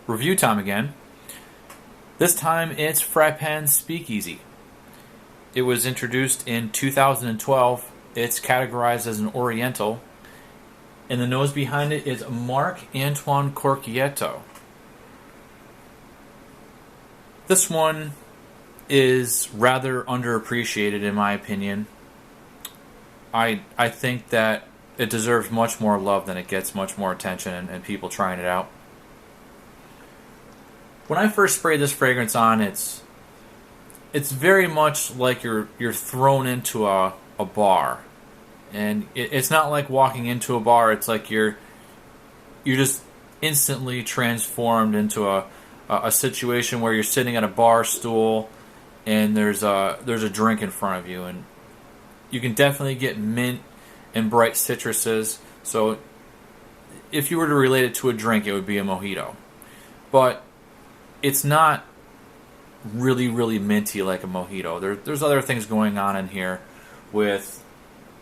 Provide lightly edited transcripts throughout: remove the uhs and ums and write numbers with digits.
Review time again. This time it's Frapin Speakeasy. It was introduced in 2012. It's categorized as an Oriental. And the nose behind it is Marc-Antoine Corchietto. This one is rather underappreciated in my opinion. I think that it deserves much more love than it gets much more attention and people trying it out. When I first sprayed this fragrance on, it's very much like you're thrown into a bar. And it's not like walking into a bar, it's like you're just instantly transformed into a situation where you're sitting at a bar stool and there's a drink in front of you, and you can definitely get mint and bright citruses. So if you were to relate it to a drink, it would be a mojito. But it's not really, really minty like a mojito. There's other things going on in here with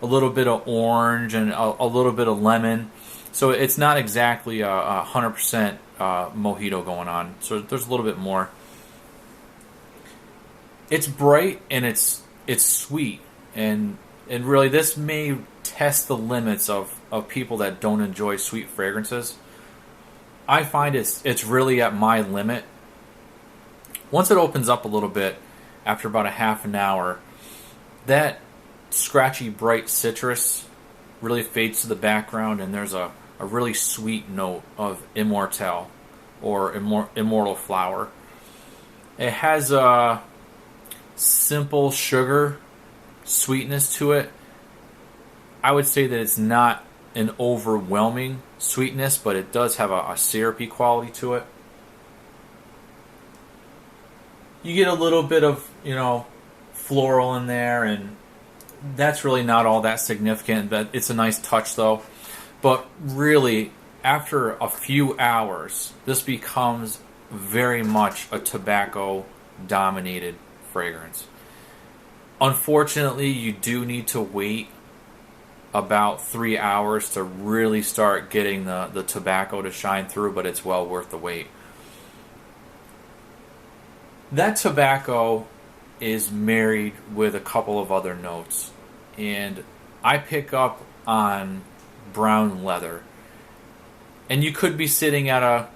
a little bit of orange and a little bit of lemon. So it's not exactly a 100% mojito going on. So there's a little bit more. It's bright and it's sweet. And really this may test the limits of people that don't enjoy sweet fragrances. I find it's really at my limit. Once it opens up a little bit, after about a half an hour, that scratchy, bright citrus really fades to the background, and there's a really sweet note of immortelle, or immortal flower. It has a simple sugar sweetness to it. I would say that it's not an overwhelming sweetness, but it does have a syrupy quality to it. You get a little bit of, floral in there, and that's really not all that significant. But it's a nice touch, though. But really, after a few hours, this becomes very much a tobacco-dominated fragrance. Unfortunately, you do need to wait about 3 hours to really start getting the tobacco to shine through, but it's well worth the wait. That tobacco is married with a couple of other notes, and I pick up on brown leather. And you could be sitting at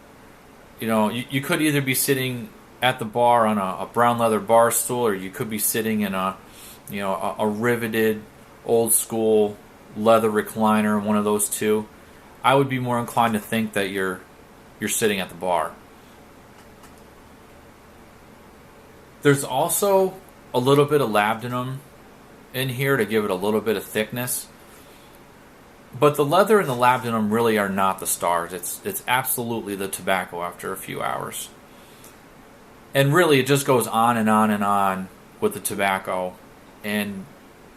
you could either be sitting at the bar on a brown leather bar stool, or you could be sitting in a riveted old school leather recliner, one of those two. I would be more inclined to think that you're sitting at the bar. There's also a little bit of labdanum in here to give it a little bit of thickness. But the leather and the labdanum really are not the stars. It's absolutely the tobacco after a few hours. And really it just goes on and on and on with the tobacco. And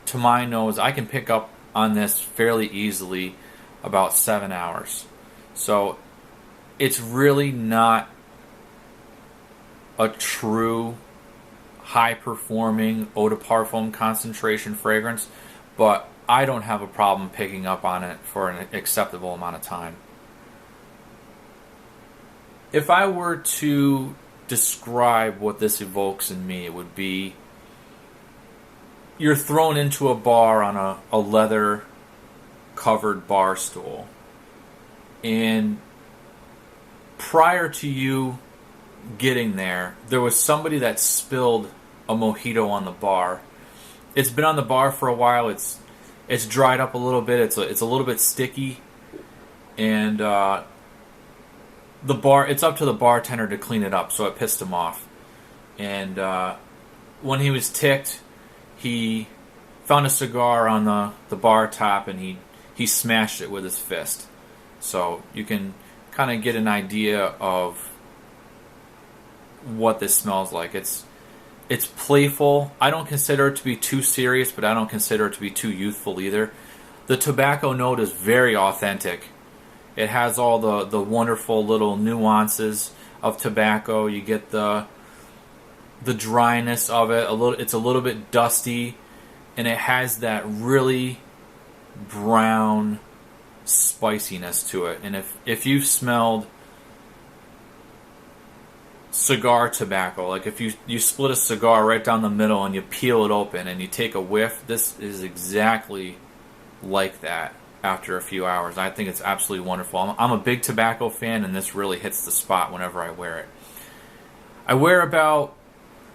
to my nose, I can pick up on this fairly easily about 7 hours. So it's really not a true high-performing eau de parfum concentration fragrance, but I don't have a problem picking up on it for an acceptable amount of time. If I were to describe what this evokes in me, it would be you're thrown into a bar on a leather-covered bar stool, and prior to you getting there was somebody that spilled a mojito on the bar. It's been on the bar for a while. It's dried up a little bit. It's a little bit sticky, and it's up to the bartender to clean it up. So it pissed him off, and when he was ticked, he found a cigar on the bar top, and he smashed it with his fist. So you can kind of get an idea of what this smells like. It's playful. I don't consider it to be too serious, but I don't consider it to be too youthful either. The tobacco note is very authentic. It has all the wonderful little nuances of tobacco. You get the dryness of it. It's a little bit dusty, and it has that really brown spiciness to it. And if you've smelled cigar tobacco. Like if you split a cigar right down the middle and you peel it open and you take a whiff, this is exactly like that after a few hours. I think it's absolutely wonderful. I'm a big tobacco fan, and this really hits the spot whenever I wear it. I wear about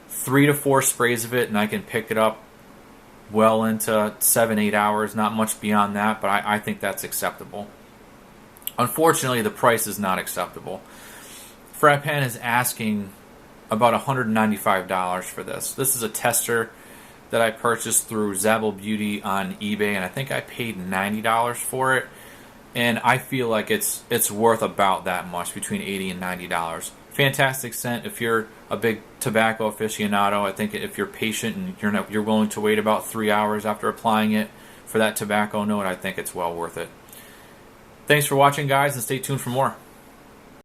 3 to 4 sprays of it, and I can pick it up well into 7-8 hours, not much beyond that, but I think that's acceptable. Unfortunately, the price is not acceptable. Frapin is asking about $195 for this. This is a tester that I purchased through Zabel Beauty on eBay, and I think I paid $90 for it. And I feel like it's worth about that much, between $80 and $90. Fantastic scent if you're a big tobacco aficionado. I think if you're patient and you're willing to wait about 3 hours after applying it for that tobacco note, I think it's well worth it. Thanks for watching, guys, and stay tuned for more.